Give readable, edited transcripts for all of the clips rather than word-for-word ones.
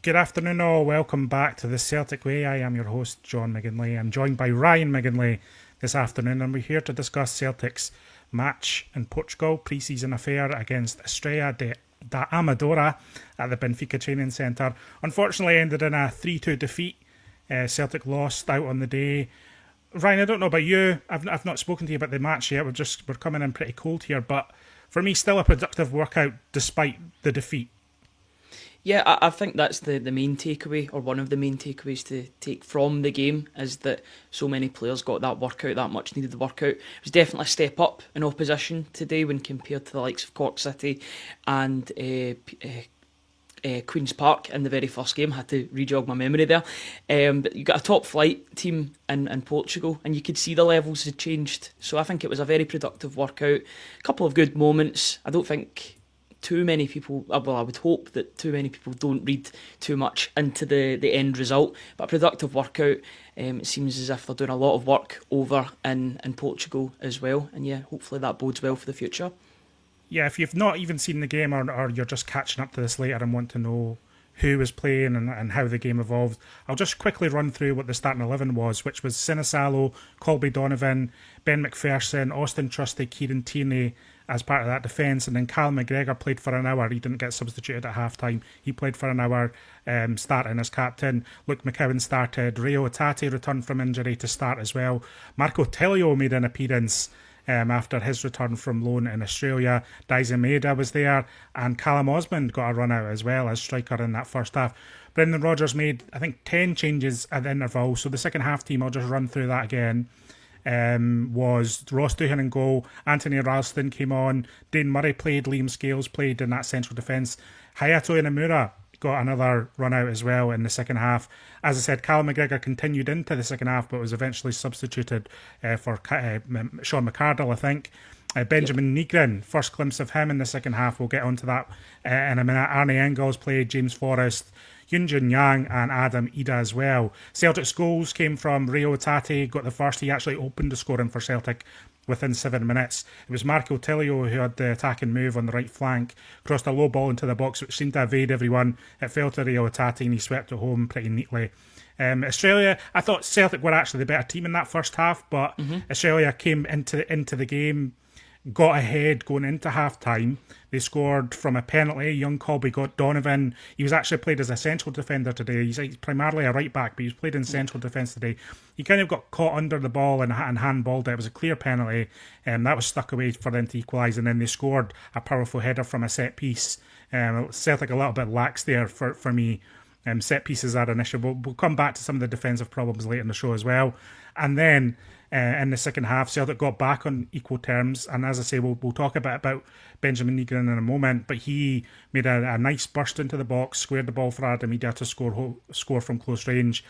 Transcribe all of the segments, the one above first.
Good afternoon all, welcome back to the Celtic Way. I am your host John McGinley. I'm joined by Ryan McGinley this afternoon and we're here to discuss Celtic's match in Portugal, pre-season affair against Estrela da Amadora at the Benfica Training Centre. Unfortunately ended in a 3-2 defeat. Celtic lost out on the day. Ryan, I don't know about you, I've not spoken to you about the match yet, we're coming in pretty cold here, but for me still a productive workout despite the defeat. Yeah, I think that's the main takeaway, or one of the main takeaways to take from the game, is that so many players got that workout, that much needed workout. It was definitely a step up in opposition today when compared to the likes of Cork City and Queen's Park in the very first game. I had to rejog my memory there. But you got a top flight team in Portugal and you could see the levels had changed. So I think it was a very productive workout. A couple of good moments. I don't think too many people, well, I would hope that too many people don't read too much into the end result, but a productive workout. It seems as if they're doing a lot of work over in Portugal as well, and yeah, hopefully that bodes well for the future. Yeah, if you've not even seen the game or you're just catching up to this later and want to know who was playing and how the game evolved, I'll just quickly run through what the starting 11 was, which was Sinisalo, Colby Donovan, Ben McPherson, Austin Trusty, Kieran Tierney as part of that defence, and then Cal McGregor played for an hour. He didn't get substituted at half-time. He played for an hour, starting as captain. Luke McCowan started. Rio Hatate returned from injury to start as well. Marco Telio made an appearance after his return from loan in Australia. Daizen Maeda was there, and Callum Osmond got a run out as well as striker in that first half. Brendan Rodgers made, I think, 10 changes at the interval, so the second half team, I'll just run through that again. Was Ross Doohan in goal, Anthony Ralston came on, Dane Murray played, Liam Scales played in that central defence. Hayato Inamura got another run out as well in the second half. As I said, Callum McGregor continued into the second half but was eventually substituted for Sean McArdle, I think. Benjamin Nygren, first glimpse of him in the second half, we'll get onto that in a minute. Arnie Engels played, James Forrest, Yunjin Yang and Adam Ida as well. Celtic's goals came from Rio Hatate, got the first. He actually opened the scoring for Celtic within 7 minutes. It was Marco Tilio who had the attacking move on the right flank, crossed a low ball into the box which seemed to evade everyone. It fell to Rio Hatate and he swept it home pretty neatly. Australia, I thought Celtic were actually the better team in that first half, but Australia came into the game, got ahead going into half-time. They scored from a penalty. Young Colby got Donovan. He was actually played as a central defender today. He's primarily a right-back, but he was played in central defence today. He kind of got caught under the ball and handballed it. It was a clear penalty, and that was stuck away for them to equalise, and then they scored a powerful header from a set-piece. Celtic a little bit lax there for me. Set pieces are an issue. We'll come back to some of the defensive problems later in the show as well. And then in the second half, Celtic got back on equal terms. And as I say, we'll talk a bit about Benjamin Nygren in a moment. But he made a nice burst into the box, squared the ball for Adam Ida to score from close range.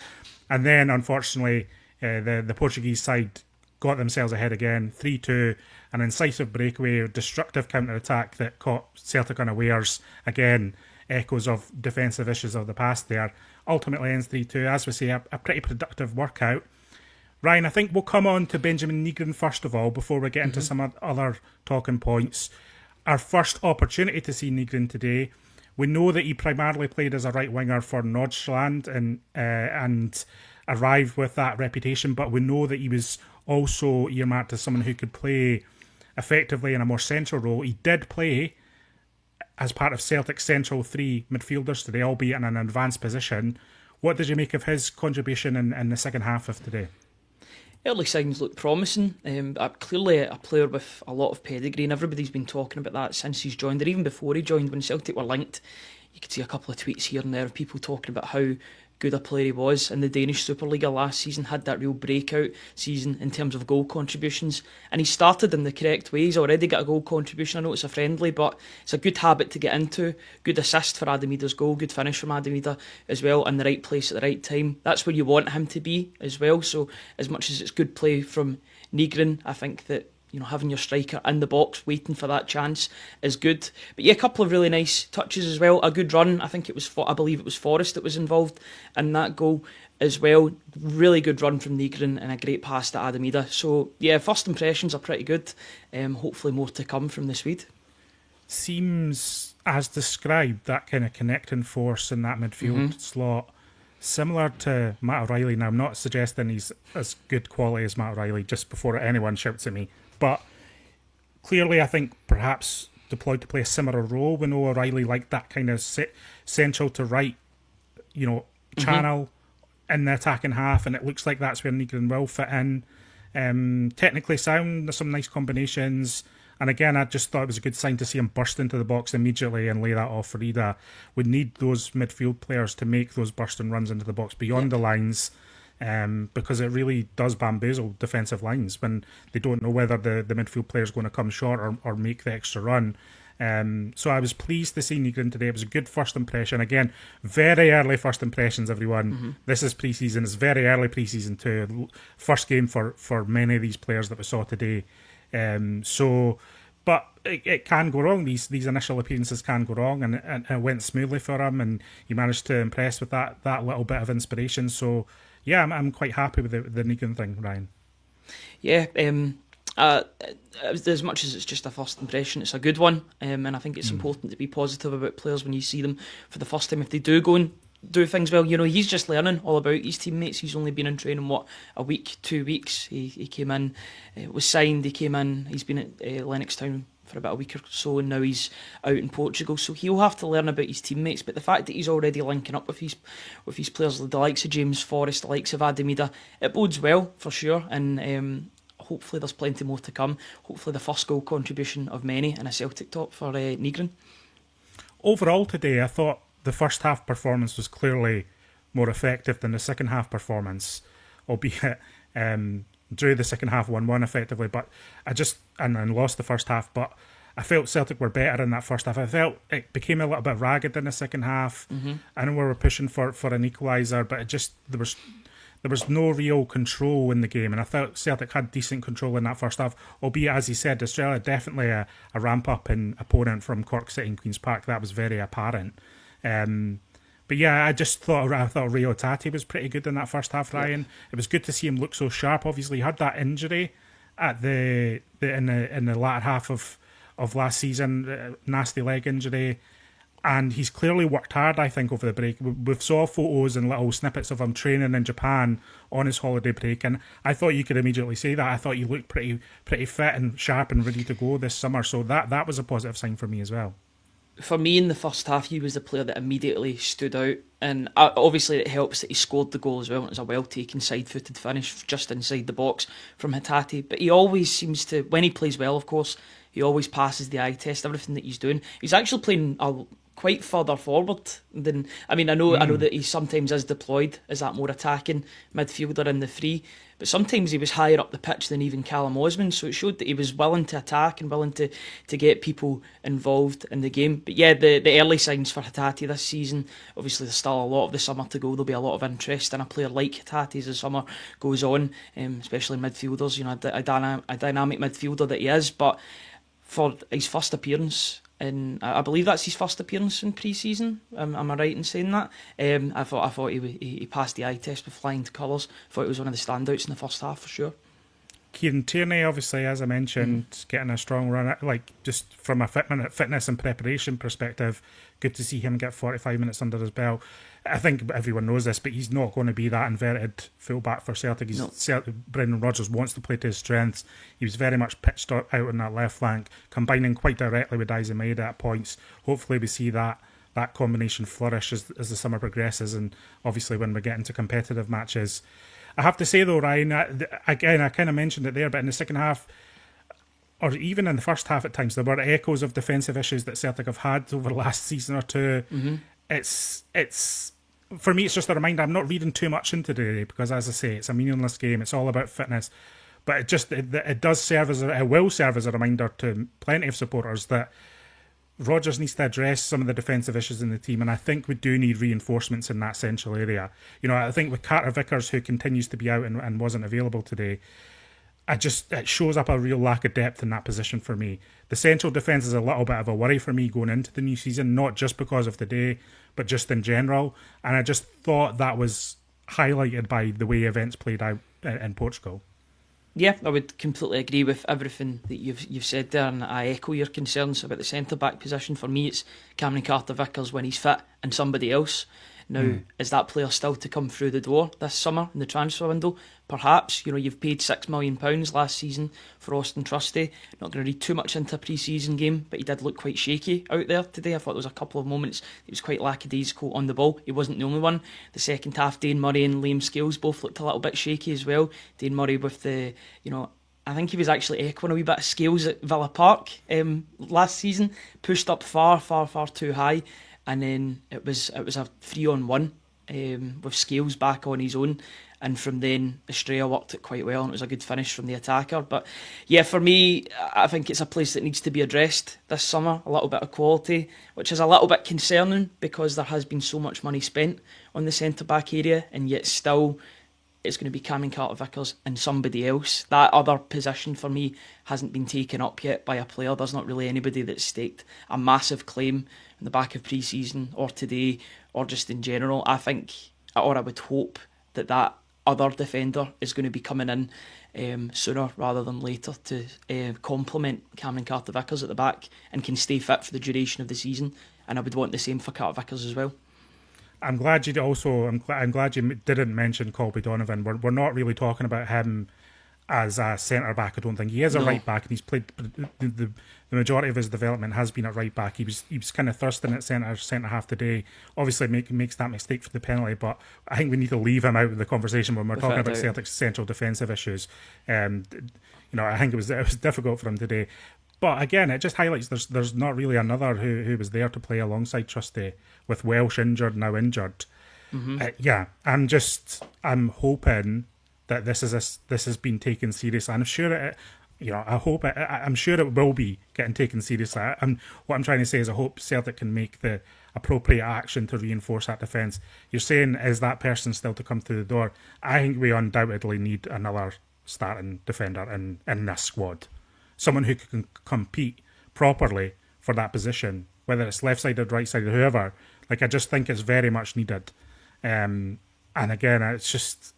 And then, unfortunately, the Portuguese side got themselves ahead again, 3-2. An incisive breakaway, destructive counter-attack that caught Celtic unawares again. Echoes of defensive issues of the past there. Ultimately ends 3-2. As we say, a pretty productive workout. Ryan, I think we'll come on to Benjamin Nygren first of all before we get into some other talking points. Our first opportunity to see Nygren today. We know that he primarily played as a right winger for Nordsjælland and arrived with that reputation, but we know that he was also earmarked as someone who could play effectively in a more central role. He did play as part of Celtic's central three midfielders today, albeit in an advanced position. What did you make of his contribution in the second half of today? Early signs look promising. Clearly a player with a lot of pedigree, and everybody's been talking about that since he's joined, or even before he joined when Celtic were linked. You could see a couple of tweets here and there of people talking about how good a player he was in the Danish Superliga last season, had that real breakout season in terms of goal contributions, and he started in the correct way. He's already got a goal contribution. I know it's a friendly, but it's a good habit to get into. Good assist for Adam Ida's goal, good finish from Adam Ida as well, in the right place at the right time. That's where you want him to be as well. So as much as it's good play from Nygren, I think that having your striker in the box waiting for that chance is good. But yeah, a couple of really nice touches as well. A good run. I believe it was Forrest that was involved in that goal as well. Really good run from Nygren and a great pass to Adam Ida. So yeah, first impressions are pretty good. Hopefully more to come from the Swede. Seems as described, that kind of connecting force in that midfield slot, similar to Matt O'Reilly. Now, I'm not suggesting he's as good quality as Matt O'Reilly, just before anyone shouts at me. But clearly, I think perhaps deployed to play a similar role. We know O'Reilly liked that kind of central to right, channel in the attacking half, and it looks like that's where Nygren will fit in. Technically sound, there's some nice combinations. And again, I just thought it was a good sign to see him burst into the box immediately and lay that off for Ida. We need those midfield players to make those bursting runs into the box beyond the lines, because it really does bamboozle defensive lines when they don't know whether the midfield player is going to come short or make the extra run. So I was pleased to see Nygren today. It was a good first impression. Again, very early first impressions, everyone. This is pre-season. It's very early pre-season too. First game for many of these players that we saw today. But it can go wrong. These initial appearances can go wrong, and it went smoothly for him, and he managed to impress with that little bit of inspiration. So yeah, I'm quite happy with the Nygren thing, Ryan. Yeah, as much as it's just a first impression, it's a good one, and I think it's important to be positive about players when you see them for the first time. If they do go and do things well, he's just learning all about his teammates. He's only been in training a week, 2 weeks. He came in, was signed. He came in. He's been at Lennox Town for about a week or so, and now he's out in Portugal. So he'll have to learn about his teammates. But the fact that he's already linking up with his players, the likes of James Forrest, the likes of Adam Ida, it bodes well for sure. And hopefully there's plenty more to come. Hopefully the first goal contribution of many in a Celtic top for Nygren. Overall today, I thought the first half performance was clearly more effective than the second half performance, albeit drew the second half 1-1 effectively, but I just and lost the first half. But I felt Celtic were better in that first half. I felt it became a little bit ragged in the second half. I know we were pushing for an equaliser, but it just there was no real control in the game, and I felt Celtic had decent control in that first half, albeit, as he said, Australia definitely a ramp up in opponent from Cork City and Queen's Park. That was very apparent. But yeah, I thought Rio Tati was pretty good in that first half, Ryan. It was good to see him look so sharp. Obviously, he had that injury at in the latter half of last season, nasty leg injury, and he's clearly worked hard, I think, over the break. We saw photos and little snippets of him training in Japan on his holiday break, and I thought you could immediately say that. I thought you looked pretty fit and sharp and ready to go this summer, so that was a positive sign for me as well. For me, in the first half, he was the player that immediately stood out. And obviously it helps that he scored the goal as well. It was a well-taken side-footed finish just inside the box from Hatate. But he always seems to, when he plays well, of course, he always passes the eye test, everything that he's doing. He's actually playing quite further forward than... I know that he sometimes is deployed as that more attacking midfielder in the free, but sometimes he was higher up the pitch than even Callum Osmond, so it showed that he was willing to attack and willing to get people involved in the game. But yeah, the early signs for Hatate this season, obviously there's still a lot of the summer to go. There'll be a lot of interest in a player like Hatate as the summer goes on, especially midfielders, a dynamic midfielder that he is. But for his first appearance, and I believe that's his first appearance in pre-season. Am I right in saying that? I thought he passed the eye test with flying colours. I thought he was one of the standouts in the first half for sure. Kieran Tierney, obviously, as I mentioned, getting a strong run. Just from a fitness and preparation perspective, good to see him get 45 minutes under his belt. I think everyone knows this, but he's not going to be that inverted fullback for Celtic. Brendan Rodgers wants to play to his strengths. He was very much pitched out on that left flank, combining quite directly with Daizen Maeda at points. Hopefully we see that combination flourish as the summer progresses, and obviously when we get into competitive matches. I have to say though, Ryan, again, I kind of mentioned it there, but in the second half, or even in the first half at times, there were echoes of defensive issues that Celtic have had over the last season or two. It's for me, it's just a reminder. I'm not reading too much into today because, as I say, it's a meaningless game. It's all about fitness, but it will serve as a reminder to plenty of supporters that Rodgers needs to address some of the defensive issues in the team, and I think we do need reinforcements in that central area. I think with Carter Vickers, who continues to be out and wasn't available today, it shows up a real lack of depth in that position for me. The central defence is a little bit of a worry for me going into the new season, not just because of today, but just in general. And I just thought that was highlighted by the way events played out in Portugal. Yeah, I would completely agree with everything that you've said there, and I echo your concerns about the centre back position. For me, it's Cameron Carter-Vickers when he's fit, and somebody else. Now, is that player still to come through the door this summer in the transfer window? Perhaps. You've paid £6 million last season for Austin Trusty. Not going to read too much into a pre-season game, but he did look quite shaky out there today. I thought there was a couple of moments he was quite lackadaisical on the ball. He wasn't the only one. The second half, Dane Murray and Liam Scales both looked a little bit shaky as well. Dane Murray with I think he was actually echoing a wee bit of Scales at Villa Park last season. Pushed up far, far, far too high. And then it was a 3-on-1 with Scales back on his own, and from then Estrella worked it quite well, and it was a good finish from the attacker. But yeah, for me, I think it's a place that needs to be addressed this summer. A little bit of quality, which is a little bit concerning because there has been so much money spent on the centre back area, and yet still it's going to be Cameron Carter-Vickers and somebody else. That other position for me hasn't been taken up yet by a player. There's not really anybody that's staked a massive claim in the back of pre-season or today or just in general. I think, or I would hope, that other defender is going to be coming in sooner rather than later to complement Cameron Carter-Vickers at the back and can stay fit for the duration of the season. And I would want the same for Carter-Vickers as well. I'm glad you didn't mention Colby Donovan. We're not really talking about him as a centre back. I don't think he is a right back, and he's played the majority of his development has been at right back. He was kind of thirsting at centre half today. Obviously, makes that mistake for the penalty, but I think we need to leave him out of the conversation when we're talking about Celtic's central defensive issues. I think it was difficult for him today. But again, it just highlights there's not really another who was there to play alongside Trusty, with Welsh now injured. I'm hoping that this has been taken seriously. I'm sure I'm sure it will be getting taken seriously. What I'm trying to say is I hope Celtic can make the appropriate action to reinforce that defence. You're saying, is that person still to come through the door? I think we undoubtedly need another starting defender in this squad. Someone who can compete properly for that position, whether it's left-sided, right-sided, whoever. I just think it's very much needed. And again, it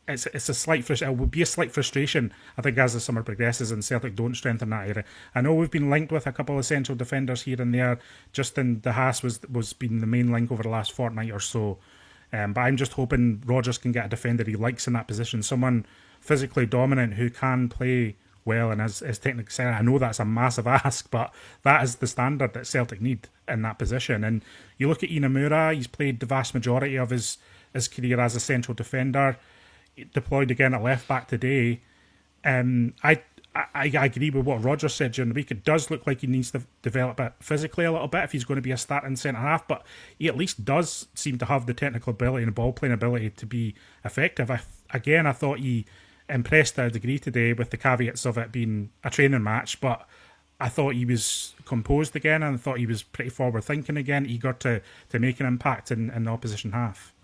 will be a slight frustration, I think, as the summer progresses and Celtic don't strengthen that area. I know we've been linked with a couple of central defenders here and there. Justin De Haas was been the main link over the last fortnight or so. But I'm just hoping Rodgers can get a defender he likes in that position, someone physically dominant who can play well and is technically sound. I know that's a massive ask, but that is the standard that Celtic need in that position. And you look at Inamura, he's played the vast majority of his career as a central defender, deployed again at left back today. I agree with what Roger said during the week. It does look like he needs to develop it physically a little bit if he's going to be a starting centre half, but he at least does seem to have the technical ability and ball playing ability to be effective. I thought he impressed to a degree today, with the caveats of it being a training match, but I thought he was composed again, and I thought he was pretty forward thinking again, eager to make an impact in the opposition half.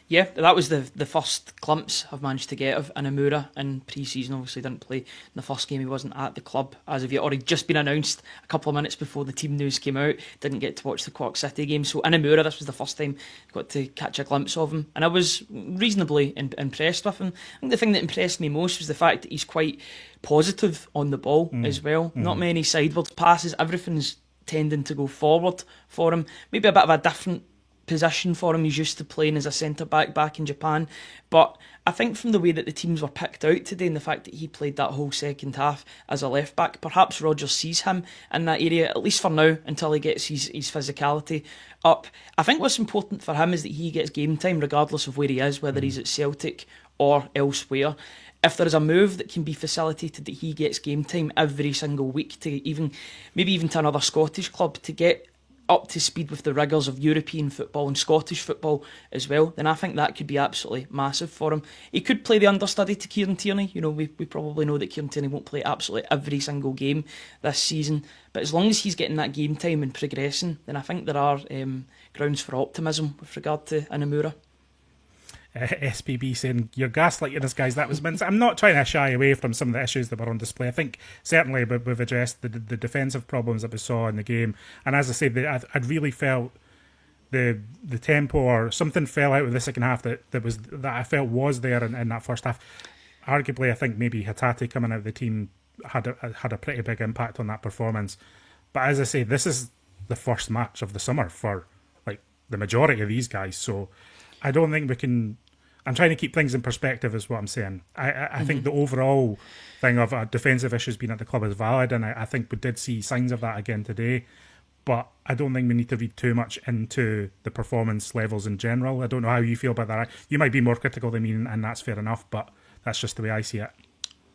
Yeah, that was the first glimpse I've managed to get of Inamura in pre-season. Obviously didn't play in the first game. He wasn't at the club as of yet, or he'd just been announced a couple of minutes before the team news came out. Didn't get to watch the Cork City game. So Inamura, this was the first time I got to catch a glimpse of him, and I was reasonably impressed with him. I think the thing that impressed me most was the fact that he's quite positive on the ball as well. Not many sideways passes. Everything's tending to go forward for him. Maybe a bit of a different position for him. He's used to playing as a centre-back back in Japan, but I think from the way that the teams were picked out today and the fact that he played that whole second half as a left-back, perhaps Rodgers sees him in that area, at least for now, until he gets his physicality up. I think what's important for him is that he gets game time regardless of where he is, whether he's at Celtic or elsewhere. If there is a move that can be facilitated that he gets game time every single week to maybe even to another Scottish club to get up to speed with the rigours of European football and Scottish football as well, then I think that could be absolutely massive for him. He could play the understudy to Kieran Tierney. We probably know that Kieran Tierney won't play absolutely every single game this season, but as long as he's getting that game time and progressing, then I think there are grounds for optimism with regard to Inamura. SPB saying, you're gaslighting us, guys. That was meant. I'm not trying to shy away from some of the issues that were on display. I think certainly we've addressed the defensive problems that we saw in the game. And as I said, I'd really felt the tempo or something fell out of the second half that I felt was there in that first half. arguably, I think maybe Hatate coming out of the team had a pretty big impact on that performance. But as I say, this is the first match of the summer for like the majority of these guys, so I don't think we can. I'm trying to keep things in perspective, is what I'm saying. I think the overall thing of defensive issues being at the club is valid, and I think we did see signs of that again today. But I don't think we need to read too much into the performance levels in general. I don't know how you feel about that. You might be more critical than me, and that's fair enough, but that's just the way I see it.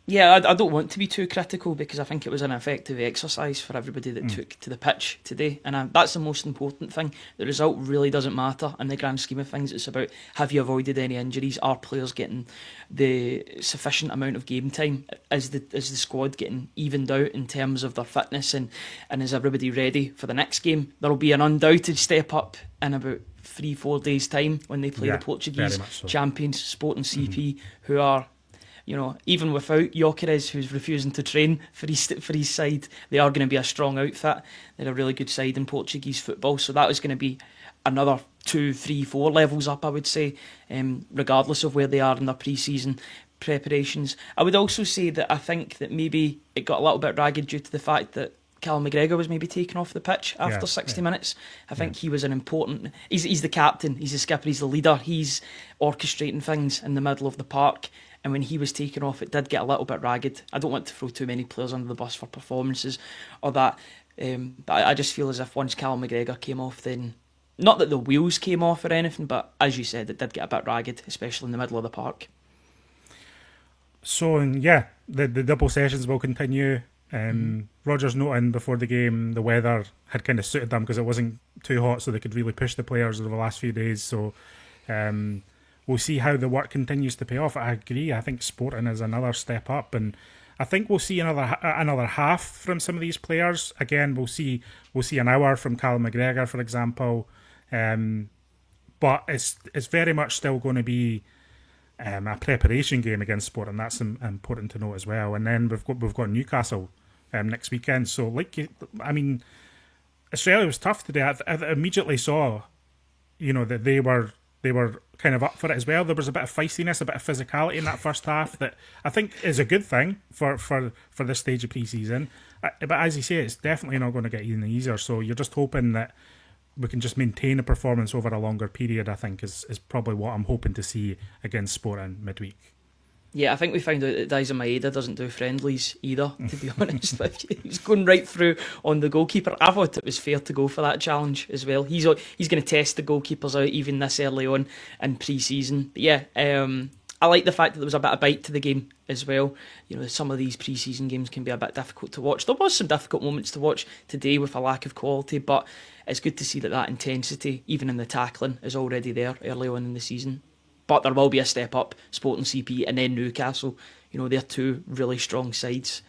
Yeah, I don't want to be too critical because I think it was an effective exercise for everybody that took to the pitch today, and that's the most important thing. The result really doesn't matter in the grand scheme of things. It's about, have you avoided any injuries? Are players getting the sufficient amount of game time? Is the squad getting evened out in terms of their fitness, and is everybody ready for the next game? There will be an undoubted step up in about 3-4 days' time when they play the Portuguese champions, Sporting CP, who are, you know, even without Gyökeres, who's refusing to train for his side, they are going to be a strong outfit. They're a really good side in Portuguese football, so that is going to be another 2, 3, 4 levels up, I would say, regardless of where they are in their pre-season preparations. I would also say that I think that maybe it got a little bit ragged due to the fact that Callum McGregor was maybe taken off the pitch after 60 minutes. I think he was an important... He's the captain, he's the skipper, he's the leader, he's orchestrating things in the middle of the park. And when he was taken off, it did get a little bit ragged. I don't want to throw too many players under the bus for performances or that. But I just feel as if once Callum McGregor came off, then... Not that the wheels came off or anything, but as you said, it did get a bit ragged, especially in the middle of the park. So, yeah, the double sessions will continue. Rodgers noting before the game the weather had kind of suited them because it wasn't too hot, so they could really push the players over the last few days. So we'll see how the work continues to pay off. I agree. I think Sporting is another step up, and I think we'll see another half from some of these players. Again, we'll see an hour from Callum McGregor, for example. But it's very much still going to be a preparation game against Sporting. That's important to note as well. And then we've got Newcastle next weekend. So, Australia was tough today. I immediately saw, that they were kind of up for it as well. There was a bit of feistiness, a bit of physicality in that first half that I think is a good thing for this stage of pre-season. But as you say, it's definitely not going to get any easier. So you're just hoping that we can just maintain a performance over a longer period, I think, is probably what I'm hoping to see against Sporting midweek. Yeah, I think we found out that Daizen Maeda doesn't do friendlies either, to be honest with you. He's going right through on the goalkeeper. I thought it was fair to go for that challenge as well. He's going to test the goalkeepers out even this early on in pre-season. But yeah, I like the fact that there was a bit of bite to the game as well. Some of these pre-season games can be a bit difficult to watch. There was some difficult moments to watch today with a lack of quality, but it's good to see that intensity, even in the tackling, is already there early on in the season. But there will be a step up, Sporting CP and then Newcastle. They're two really strong sides.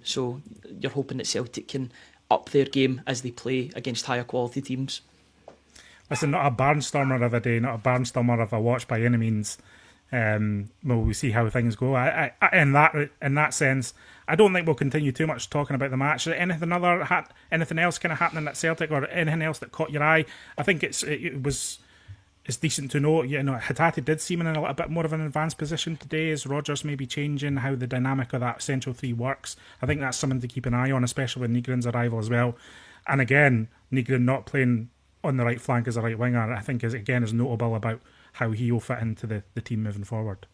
So you're hoping that Celtic can up their game as they play against higher quality teams. Listen, not a barnstormer of a day, not a barnstormer of a watch by any means. We'll see how things go. In that sense, I don't think we'll continue too much talking about the match. Anything else kind of happening at Celtic or anything else that caught your eye? I think it's decent to note. Hatate did seem in a little bit more of an advanced position today as Rodgers may be changing how the dynamic of that central three works. I think that's something to keep an eye on, especially with Nygren's arrival as well. And again, Nygren not playing on the right flank as a right winger, I think is notable about how he will fit into the team moving forward.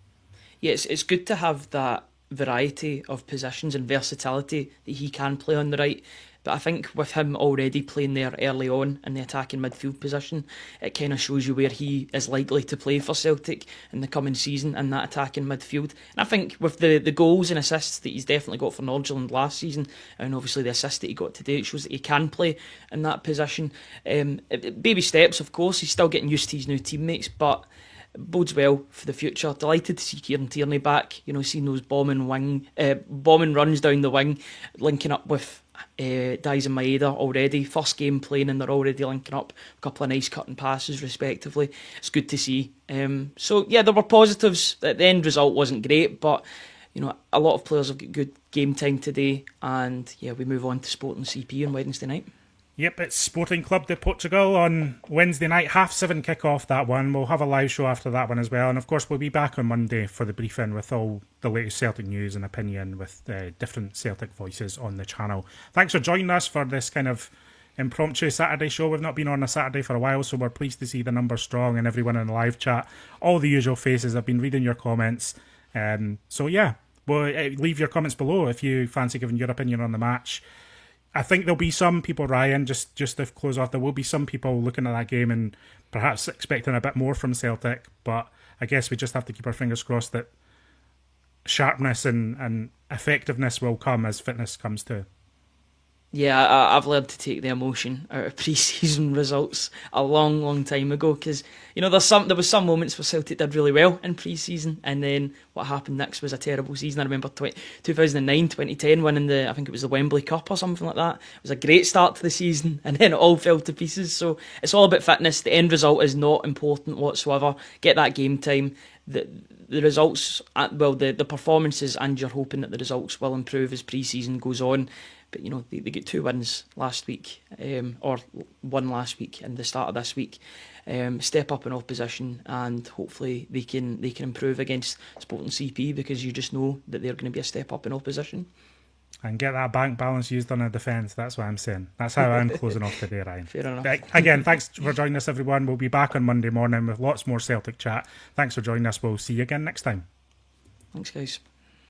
Yeah, it's good to have that variety of positions and versatility that he can play on the right. But I think with him already playing there early on in the attacking midfield position, it kind of shows you where he is likely to play for Celtic in the coming season in that attacking midfield. And I think with the goals and assists that he's definitely got for Nordsjælland last season, and obviously the assist that he got today, it shows that he can play in that position. Baby steps, of course. He's still getting used to his new teammates, but bodes well for the future. Delighted to see Kieran Tierney back. Seeing those bombing runs down the wing, linking up with Daizen Maeda already. First game playing and they're already linking up. A couple of nice cutting passes respectively. It's good to see. So yeah, there were positives. The end result wasn't great, but a lot of players have got good game time today, and yeah, we move on to Sporting CP on Wednesday night. Yep, it's Sporting Club de Portugal on Wednesday night, 7:30 kick-off, that one. We'll have a live show after that one as well. And of course, we'll be back on Monday for the briefing with all the latest Celtic news and opinion with different Celtic voices on the channel. Thanks for joining us for this kind of impromptu Saturday show. We've not been on a Saturday for a while, so we're pleased to see the numbers strong and everyone in the live chat. All the usual faces. I've been reading your comments. So yeah, well, leave your comments below if you fancy giving your opinion on the match. I think there'll be some people, Ryan, just to close off, there will be some people looking at that game and perhaps expecting a bit more from Celtic, but I guess we just have to keep our fingers crossed that sharpness and effectiveness will come as fitness comes too. Yeah, I've learned to take the emotion out of pre-season results a long time ago, because there was some moments where Celtic did really well in pre-season, and then what happened next was a terrible season. I remember 2009, 2010 winning I think it was the Wembley Cup or something like that. It was a great start to the season, and then it all fell to pieces. So it's all about fitness. The end result is not important whatsoever. Get that game time. The results, the performances, and you're hoping that the results will improve as pre-season goes on. But they get 2 wins last week, or 1 last week and the start of this week. Step up in opposition, and hopefully they can improve against Sporting CP, because you just know that they're going to be a step up in opposition. And get that bank balance used on a defence. That's what I'm saying. That's how I'm closing off today, Ryan. Fair enough. Again, thanks for joining us, everyone. We'll be back on Monday morning with lots more Celtic chat. Thanks for joining us. We'll see you again next time. Thanks, guys.